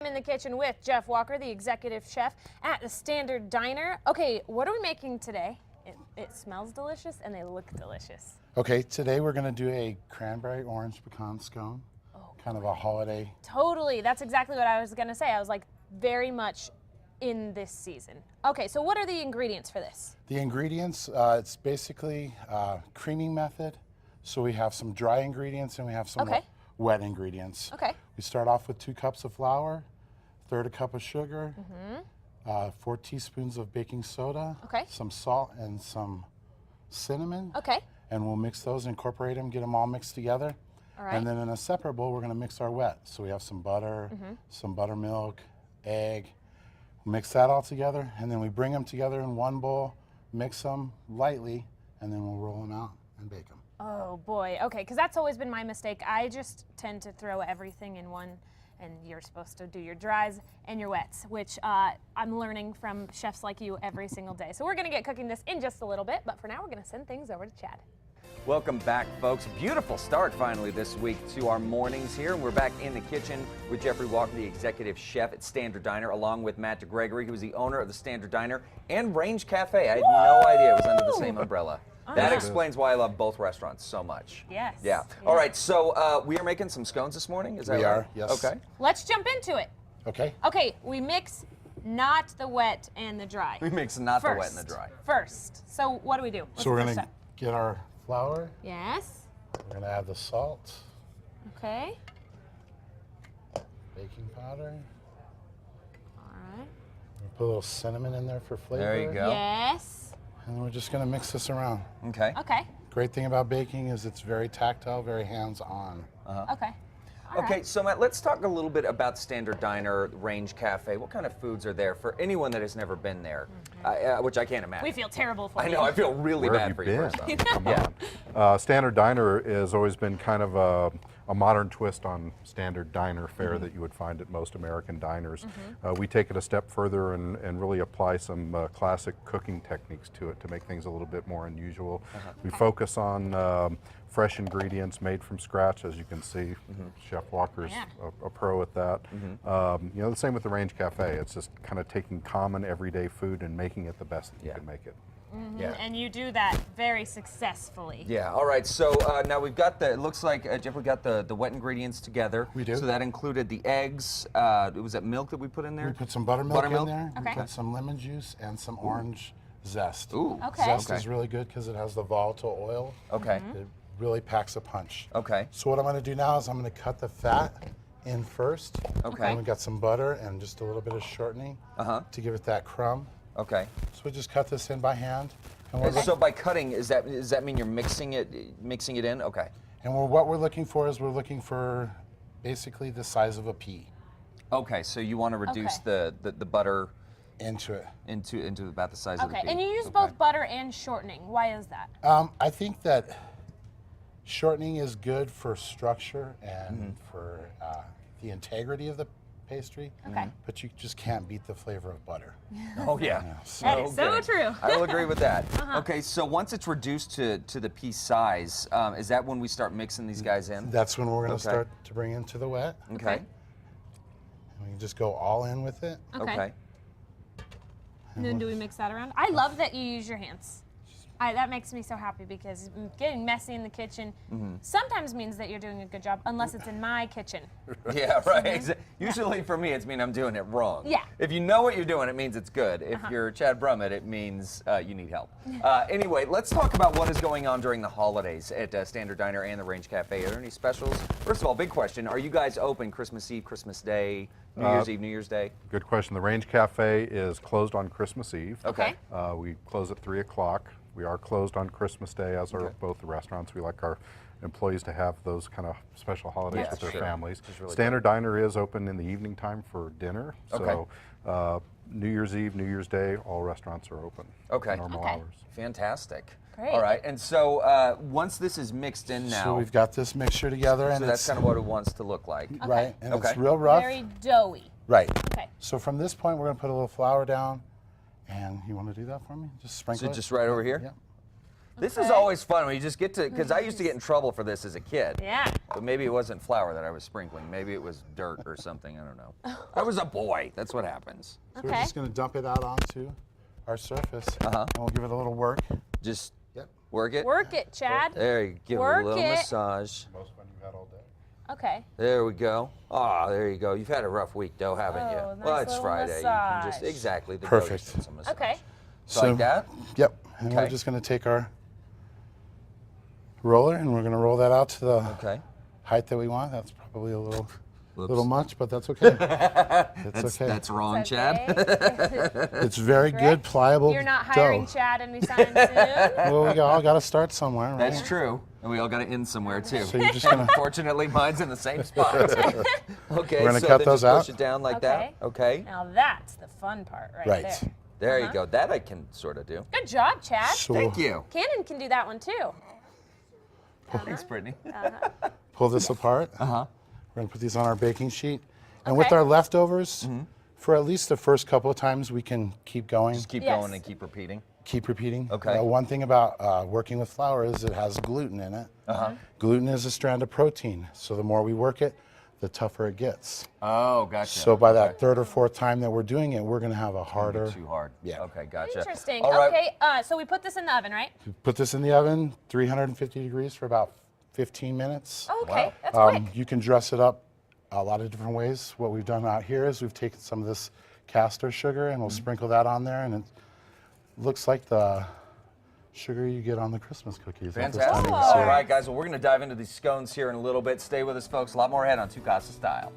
I'm in the kitchen with Jeff Walker, the executive chef at the Standard Diner. Okay, what are we making today? It smells delicious and they look delicious. Okay, today we're gonna do a cranberry orange pecan scone. Kind of a holiday. Totally, that's exactly what I was gonna say. I was like, very much in this season. Okay, so what are the ingredients for this? The ingredients, it's basically creaming method. So we have some dry ingredients and we have some wet ingredients. Okay. We start off with 2 cups of flour, third a cup of sugar, 4 teaspoons of baking soda, some salt and some cinnamon. Okay. And we'll mix those, incorporate them, get them all mixed together. All right. And then in a separate bowl, we're gonna mix our wet. So we have some butter, some buttermilk, egg. Mix that all together, and then we bring them together in one bowl, mix them lightly, and then we'll roll them out and bake them. Oh boy, okay, because that's always been my mistake. I just tend to throw everything in one, and you're supposed to do your dries and your wets, which I'm learning from chefs like you every single day. So we're gonna get cooking this in just a little bit, but for now we're gonna send things over to Chad. Welcome back, folks. Beautiful start finally this week to our mornings here. And we're back in the kitchen with Jeffrey Walker, the executive chef at Standard Diner, along with Matt DeGregory, who is the owner of the Standard Diner and Range Cafe. I had no idea it was under the same umbrella. That explains why I love both restaurants so much. Yes. Yeah. All right, so we are making some scones this morning, is that right? We are, yes. Okay. Let's jump into it. Okay. Okay, we mix not the wet and the dry. We mix not the wet and the dry. First. So what do we do? So we're gonna get our flour. Yes. We're gonna add the salt. Okay. Baking powder. All right. We'll put a little cinnamon in there for flavor. There you go. Yes. And we're just gonna mix this around. Okay. Okay. Great thing about baking is it's very tactile, very hands-on. Okay. Okay, so Matt, let's talk a little bit about Standard Diner, Range Cafe. What kind of foods are there for anyone that has never been there, which I can't imagine. We feel terrible for you. I know, I feel really Where bad have for you you. been? First off. Come on. Standard Diner has always been kind of a modern twist on standard diner fare that you would find at most American diners. We take it a step further and really apply some classic cooking techniques to it to make things a little bit more unusual. We focus on fresh ingredients made from scratch, as you can see. Chef Walker's a pro at that. You know, the same with the Range Cafe. It's just kind of taking common everyday food and making it the best that you can make it. Yeah. And you do that very successfully. Yeah, all right, so now we've got the, it looks like, Jeff, we got the wet ingredients together. We do. So that included the eggs, was that milk that we put in there? We put some buttermilk in there. Okay. We put some lemon juice and some orange zest. Ooh. Okay. Zest is really good because it has the volatile oil. Okay. It really packs a punch. Okay. So what I'm going to do now is I'm going to cut the fat in first. Okay. And we got some butter and just a little bit of shortening to give it that crumb. Okay. So we just cut this in by hand. And we're So by cutting, does that mean you're mixing it in? Okay. And what we're looking for is we're looking for basically the size of a pea. Okay, so you want to reduce the butter into it. into about the size of the pea. And you use both butter and shortening. Why is that? I think that shortening is good for structure and for the integrity of the pastry. Okay. But you just can't beat the flavor of butter. Oh yeah. That is so true. I will agree with that. Okay, so once it's reduced to the pea size, is that when we start mixing these guys in? That's when we're going to start to bring into the wet. Okay. And we can just go all in with it. Okay. And then do we mix that around? I love that you use your hands. That makes me so happy because getting messy in the kitchen sometimes means that you're doing a good job, unless it's in my kitchen. Yeah, right. Usually for me, it's mean I'm doing it wrong. Yeah. If you know what you're doing, it means it's good. If you're Chad Brummett, it means you need help. Anyway, let's talk about what is going on during the holidays at Standard Diner and the Range Cafe. Are there any specials? First of all, big question. Are you guys open Christmas Eve, Christmas Day, New Year's Eve, New Year's Day? Good question. The Range Cafe is closed on Christmas Eve. Okay. We close at 3 o'clock. We are closed on Christmas Day, as are both the restaurants. We like our employees to have those kind of special holidays with their families. Really Standard Diner is open in the evening time for dinner. So New Year's Eve, New Year's Day, all restaurants are open. Normal hours. Fantastic. Great. All right, and so once this is mixed in now, So we've got this mixture together, and so that's kind of what it wants to look like. right, and it's real rough. Very doughy. Right. Okay. So from this point, we're going to put a little flour down, and you want to do that for me? Just sprinkle So it. just right over here? Yeah. This is always fun when you just get to, because I used to get in trouble for this as a kid. Yeah. But maybe it wasn't flour that I was sprinkling. Maybe it was dirt or something. I don't know. I was a boy. That's what happens. So we're just going to dump it out onto our surface. And we'll give it a little work. Just Yep. work it. Work it, Chad. There you give Work it a little it. massage. Most fun you've had all day. Okay. There we go. Ah, there you go. You've had a rough week, though, haven't you? Oh, nice Well, it's little Friday. You can just massage. exactly the Perfect. dough, just some massage. Okay. So like that? Yep. And we're Okay. just going to take our roller and we're going to roll that out to the Okay. height that we want. That's probably a little Whoops. much, but that's okay. That's okay. That's wrong, It's Chad. okay. It's very good, pliable You're not hiring dough. Chad anytime soon. Well, we all got to start somewhere, right? That's true. And we all got to end somewhere, too. So you're just going to Fortunately, mine's in the same spot. Okay, We're gonna so cut then those just push out. it down like that. Okay. Now that's the fun part right Right. there. There you go. That I can sort of do. Good job, Chad. So Thank you. Cannon can do that one too. Thanks, Brittany. pull this apart. We're going to put these on our baking sheet. And with Okay. our leftovers, for at least the first couple of times, we can keep going, Just keep Yes. going and keep repeating. keep repeating. Okay. One thing about working with flour is it has gluten in it. Gluten is a strand of protein. So the more we work it, the tougher it gets. Oh, gotcha. So by that third or fourth time that we're doing it, we're going to have a harder. Too hard. Yeah. Okay, gotcha. Interesting. All right. Okay, so we put this in the oven, right? Put this in the oven, 350 degrees for about 15 minutes. Oh, okay, Wow. that's quick. You can dress it up a lot of different ways. What we've done out here is we've taken some of this castor sugar and we'll sprinkle that on there, and it looks like the sugar you get on the Christmas cookies at this time Fantastic. of the All year. right, guys. Well, we're going to dive into these scones here in a little bit. Stay with us, folks. A lot more ahead on Two Casa Style.